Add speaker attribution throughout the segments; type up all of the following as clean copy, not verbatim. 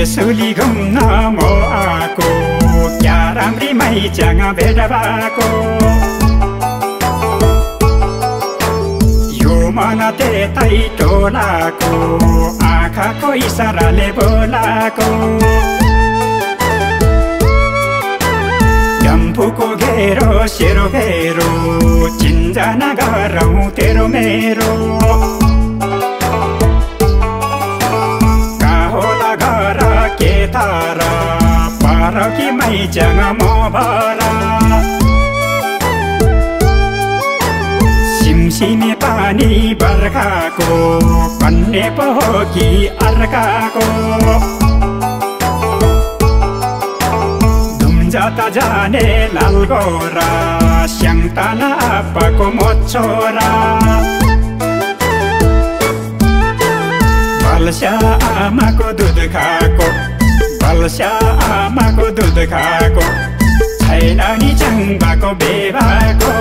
Speaker 1: त्रिशुली घुम्न म आको क्या राम्री माइच्याङ भेट भएको यो मन त्यतै टोलाको आँखाको इसाराले बोलाको डम्फुको घेरो सेरो घेरो चिन्जना गरौँ तेरो मेरो के तारा पार कि माइच्याङ म भर सिमसिमे पानी बर्खाको कन्ने पो हो कि अर्काको धुम्जाता जाने लाल गोरा स्याङताना आप्पाको मोछोरा बल्स्या आमाको दुध खाएको बल्स्या आमाको दुध खाएको छैन नि चङ्बाको बेभाको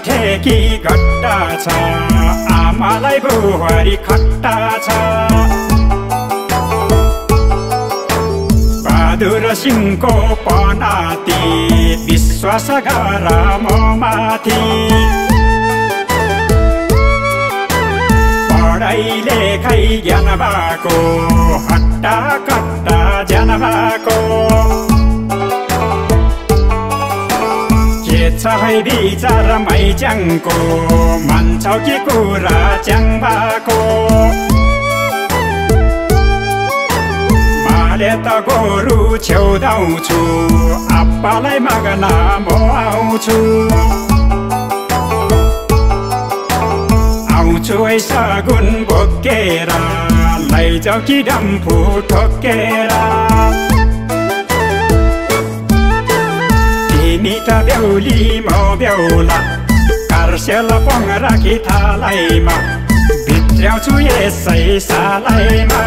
Speaker 1: ठेकी घट्टा छ आमालाई बुहारी खट्टा छ बहादुर सिंहको पनाती विश्वास गर म माथि पढाइ लेखाइ ज्ञान भएको हट्टा कट्टा ज्ञान भएको है विचार माइच्याङको मान्छौ कि कुरा च्याङ भएको माले त गोरु छेउदाउँछु आप्पालाई माग्न म आउँछु आउँछु है सगुन बोकेर लैजाऊ कि डम्फु ठोकेर तिमी त बेहुली म बेहुला कार्सेल पङ राखी थालैमा भित्र्याउँछु यसै सालैमा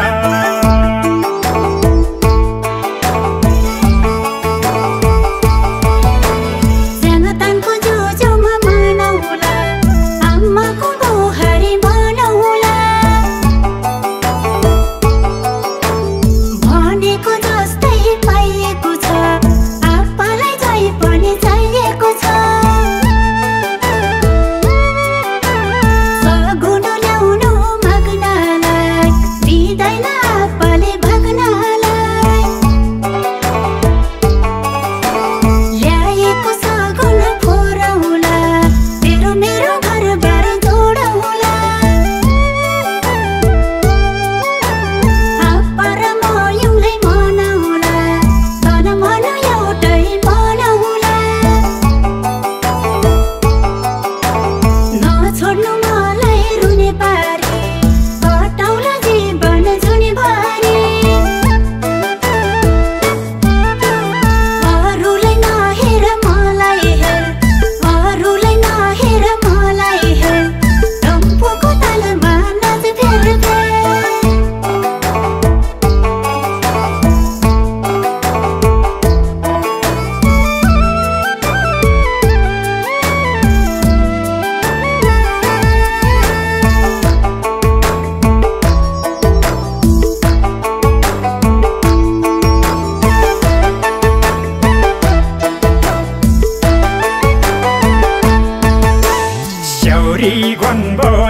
Speaker 2: Dai na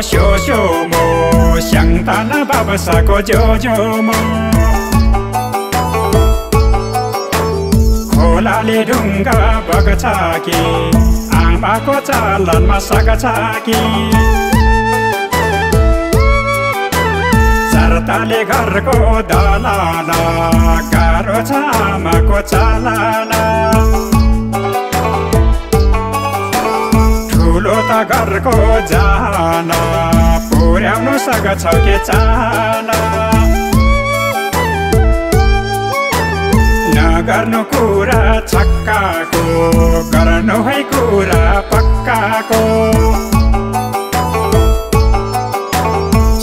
Speaker 1: शो शो मो स्याङ्ताना बाबसाको जो जो मो खोलाले ढुङ्गा बग्छ कि आमाको चालनमा सक्छ कि चर्ताले घरको दलाला गाह्रो छ आमाको चालाला ठुलो त घरको जाना पुर्याउनु सक्छ के चाहना नगर्नु कुरा छक्काको गर्नु है कुरा पक्काको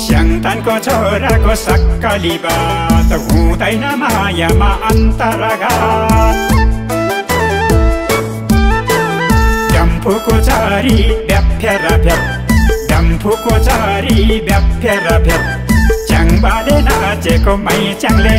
Speaker 1: स्याङ्तानको छोराको सक्कली बात हुँदैन मायामा अन्तरघात डम्फुको चारी ब्याफ्यार फ्याप डम्फुको चारी ब्याफ्यार फ्याप च्याङ्बाले नाचेको मैच्याङले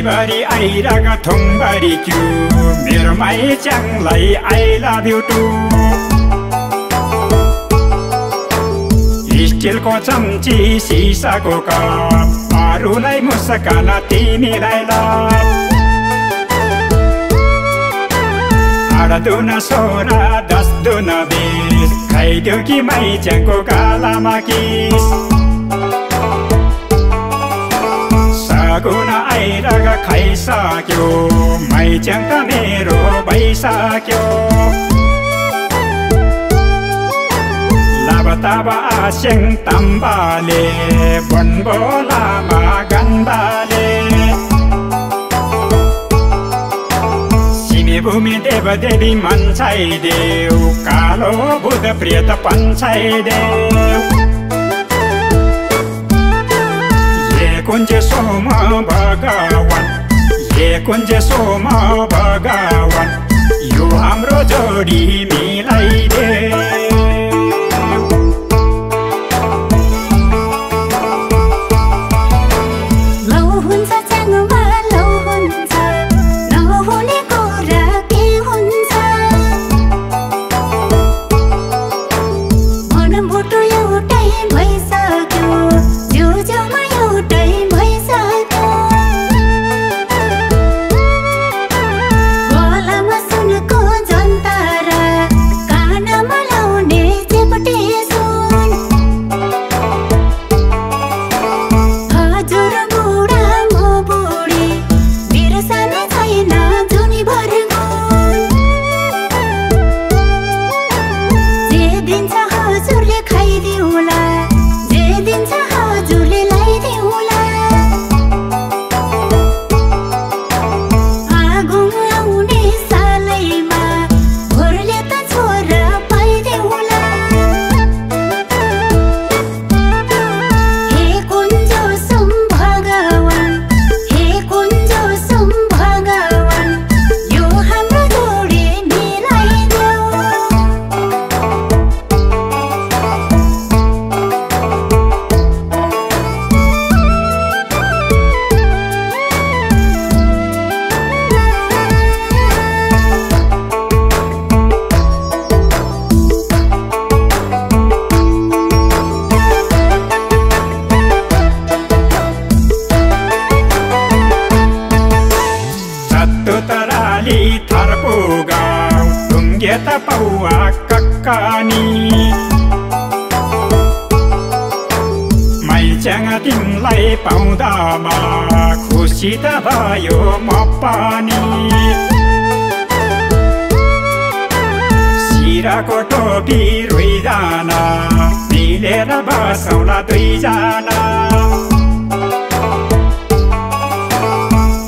Speaker 1: बारी आइरागा थोङबारी क्यु मेरो माइच्याङलाई आई लभ यु टु स्टिलको चम्ची सिसाको कप अरूलाई मुस्कान तिमीलाई लभ 8 दुना 16 10 दुना 20 खाइदेऊ कि माइच्याङको गालामा किस सगुना आइरागा खाइसक्यो माइच्याङ त मेरो भइसक्यो लाबताब आस्याङ तम्बाले बनबोलामा गन्दाले सिमे भूमि देवदेवी मन्छाइदेऊ कालो बुध प्रियत पन्छाइदेऊ कुञ्ज सोम भगवान ये कुञ्ज सोम भगवान यो हाम्रो जोडी मिलाइदे
Speaker 2: Launa
Speaker 1: कानी मैच्याङ तिमीलाई पाउँदामा खुसी त भयो म पनि सिराको टोपी रोइदाना मिलेर बसौँला दुईजना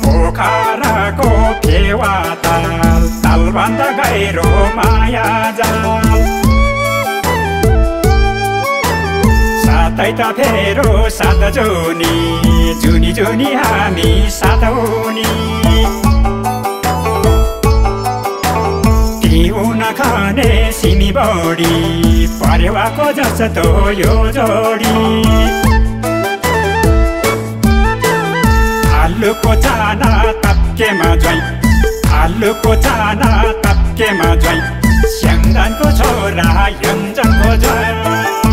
Speaker 1: पोखराको फेवा तालभन्दा गहिरो माया जाल साथै त फेरो सात जुनी जुनी जुनी हामी साथ हुनी तिउन खाने सिमी बढी परेवाको जस्तो यो जोडी आलुको चाना तप्केमा ज्वाइँ आलुको चाना तप्केमा ज्वाइँ स्याङ्दानको छोरा यञ्जनको ज्वाइँ